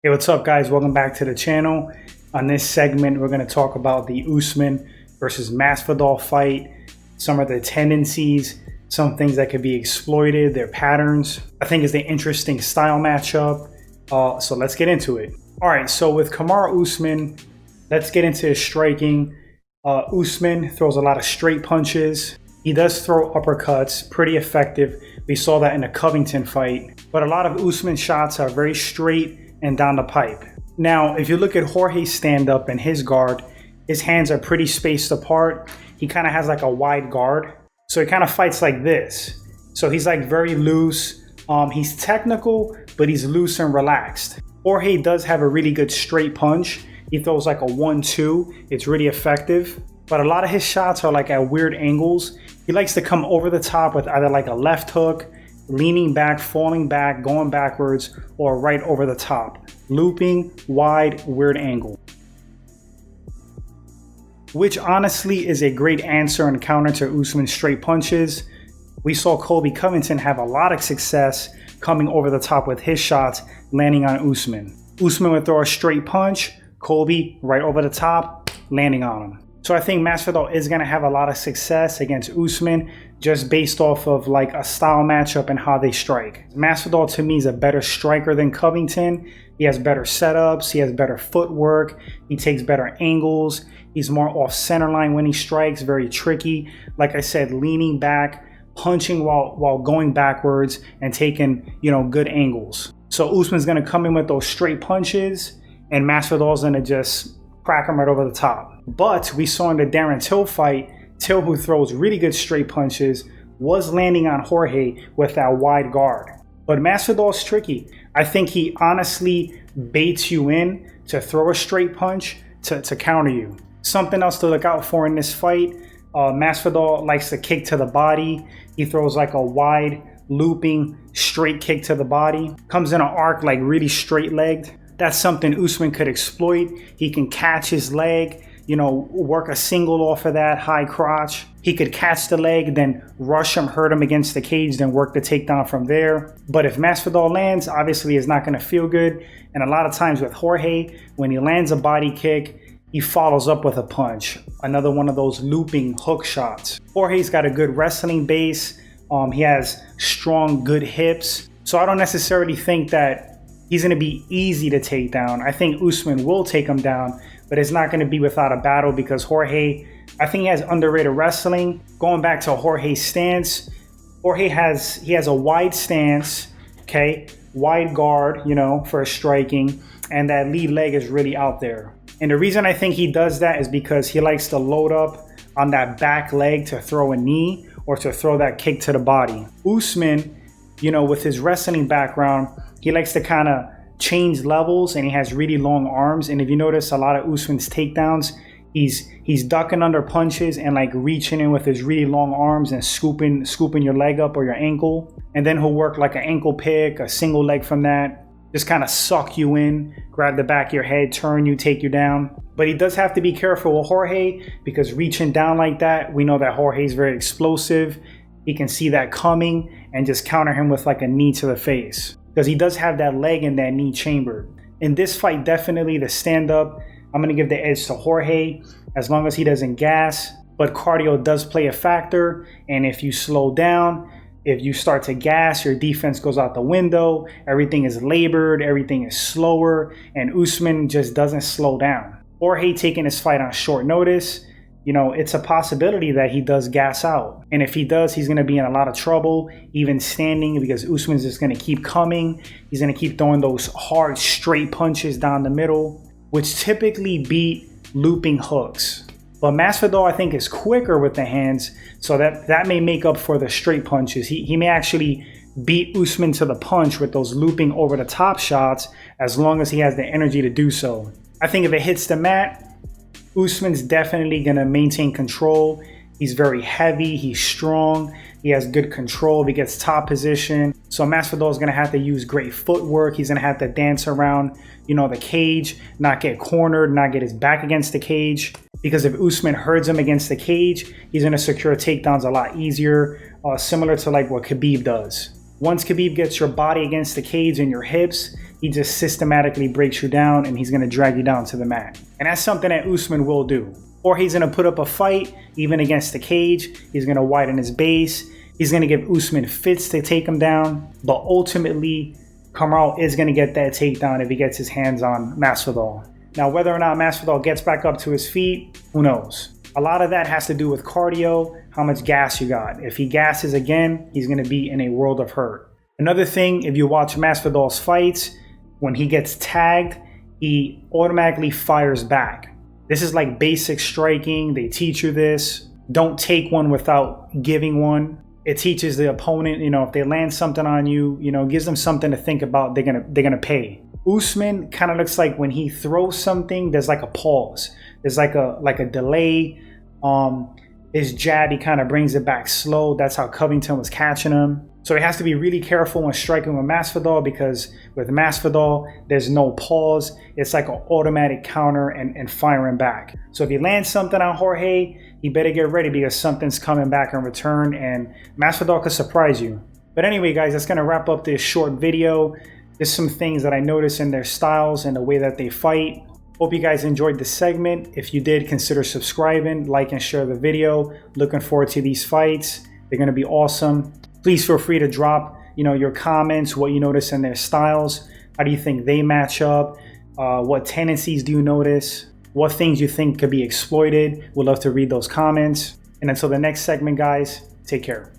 Hey, what's up guys? Welcome back to the channel. On this segment, we're going to talk about the Usman versus Masvidal fight, some of the tendencies, some things that could be exploited, their patterns. I think it's an interesting style matchup. So let's get into it. All right, so with Kamaru Usman, let's get into his striking. Usman throws a lot of straight punches. He does throw uppercuts, pretty effective. We saw that in the Covington fight. But a lot of Usman's shots are very straight and down the pipe. Now, if you look at Jorge's stand-up and his guard, his hands are pretty spaced apart. He kind of has like a wide guard. So he kind of fights like this. So he's like very loose. He's technical, but he's loose and relaxed. Jorge does have a really good straight punch. He throws like a 1-2. It's really effective. But a lot of his shots are like at weird angles. He likes to come over the top with either like a left hook, leaning back, falling back, going backwards, or right over the top. Looping, wide, weird angle. Which honestly is a great answer and counter to Usman's straight punches. We saw Colby Covington have a lot of success coming over the top with his shots, landing on Usman. Usman would throw a straight punch, Colby right over the top, landing on him. So I think Masvidal is going to have a lot of success against Usman just based off of like a style matchup and how they strike. Masvidal to me is a better striker than Covington. He has better setups. He has better footwork. He takes better angles. He's more off center line when he strikes, very tricky. Like I said, leaning back, punching while going backwards and taking, good angles. So Usman's going to come in with those straight punches and Masvidal's going to just crack him right over the top. But we saw in the Darren Till fight, Till, who throws really good straight punches, was landing on Jorge with that wide guard. But Masvidal's tricky. I think he honestly baits you in to throw a straight punch to counter you. Something else to look out for in this fight, Masvidal likes to kick to the body. He throws like a wide, looping, straight kick to the body. Comes in an arc like really straight-legged. That's something Usman could exploit. He can catch his leg, work a single off of that high crotch. He could catch the leg, then rush him, hurt him against the cage, then work the takedown from there. But if Masvidal lands, obviously it's not going to feel good. And a lot of times with Jorge, when he lands a body kick, he follows up with a punch. Another one of those looping hook shots. Jorge's got a good wrestling base. He has strong, good hips. So I don't necessarily think that he's going to be easy to take down. I think Usman will take him down, but it's not going to be without a battle because Jorge, I think he has underrated wrestling. Going back to Jorge's stance, Jorge has a wide stance, okay? Wide guard, for striking, and that lead leg is really out there. And the reason I think he does that is because he likes to load up on that back leg to throw a knee or to throw that kick to the body. Usman, with his wrestling background, he likes to kind of change levels and he has really long arms. And if you notice a lot of Usman's takedowns, he's ducking under punches and like reaching in with his really long arms and scooping your leg up or your ankle. And then he'll work like an ankle pick, a single leg from that, just kind of suck you in, grab the back of your head, turn you, take you down. But he does have to be careful with Jorge because reaching down like that, we know that Jorge is very explosive. He can see that coming and just counter him with like a knee to the face. Because he does have that leg and that knee chambered. In this fight, definitely the stand-up, I'm going to give the edge to Jorge as long as he doesn't gas. But cardio does play a factor. And if you slow down, if you start to gas, your defense goes out the window. Everything is labored. Everything is slower. And Usman just doesn't slow down. Jorge taking his fight on short notice, it's a possibility that he does gas out. And if he does, he's going to be in a lot of trouble, even standing, because Usman's just going to keep coming. He's going to keep throwing those hard, straight punches down the middle, which typically beat looping hooks. But Masvidal, I think, is quicker with the hands, so that may make up for the straight punches. He may actually beat Usman to the punch with those looping over-the-top shots as long as he has the energy to do so. I think if it hits the mat, Usman's definitely going to maintain control. He's very heavy. He's strong. He has good control. He gets top position. So Masvidal is going to have to use great footwork. He's going to have to dance around, the cage, not get cornered, not get his back against the cage. Because if Usman herds him against the cage, he's going to secure takedowns a lot easier, similar to like what Khabib does. Once Khabib gets your body against the cage and your hips, he just systematically breaks you down and he's going to drag you down to the mat. And that's something that Usman will do. Or he's going to put up a fight, even against the cage. He's going to widen his base. He's going to give Usman fits to take him down. But ultimately, Kamaru is going to get that takedown if he gets his hands on Masvidal. Now, whether or not Masvidal gets back up to his feet, who knows? A lot of that has to do with cardio, how much gas you got. If he gasses again, he's going to be in a world of hurt. Another thing, if you watch Masvidal's fights, when he gets tagged, he automatically fires back. This is like basic striking. They teach you this. Don't take one without giving one. It teaches the opponent, if they land something on you, gives them something to think about. They're gonna pay. Usman kind of looks like when he throws something, there's like a pause. There's like a delay. His jab, he kind of brings it back slow. That's how Covington was catching him. So he has to be really careful when striking with Masvidal, because with Masvidal, there's no pause. It's like an automatic counter and firing back. So if he lands something on Jorge, he better get ready, because something's coming back in return and Masvidal could surprise you. But anyway, guys, that's going to wrap up this short video. There's some things that I noticed in their styles and the way that they fight. Hope you guys enjoyed this segment. If you did, consider subscribing, like and share the video. Looking forward to these fights. They're going to be awesome. Please feel free to drop, your comments, what you notice in their styles. How do you think they match up? What tendencies do you notice? What things you think could be exploited? We'd love to read those comments. And until the next segment, guys, take care.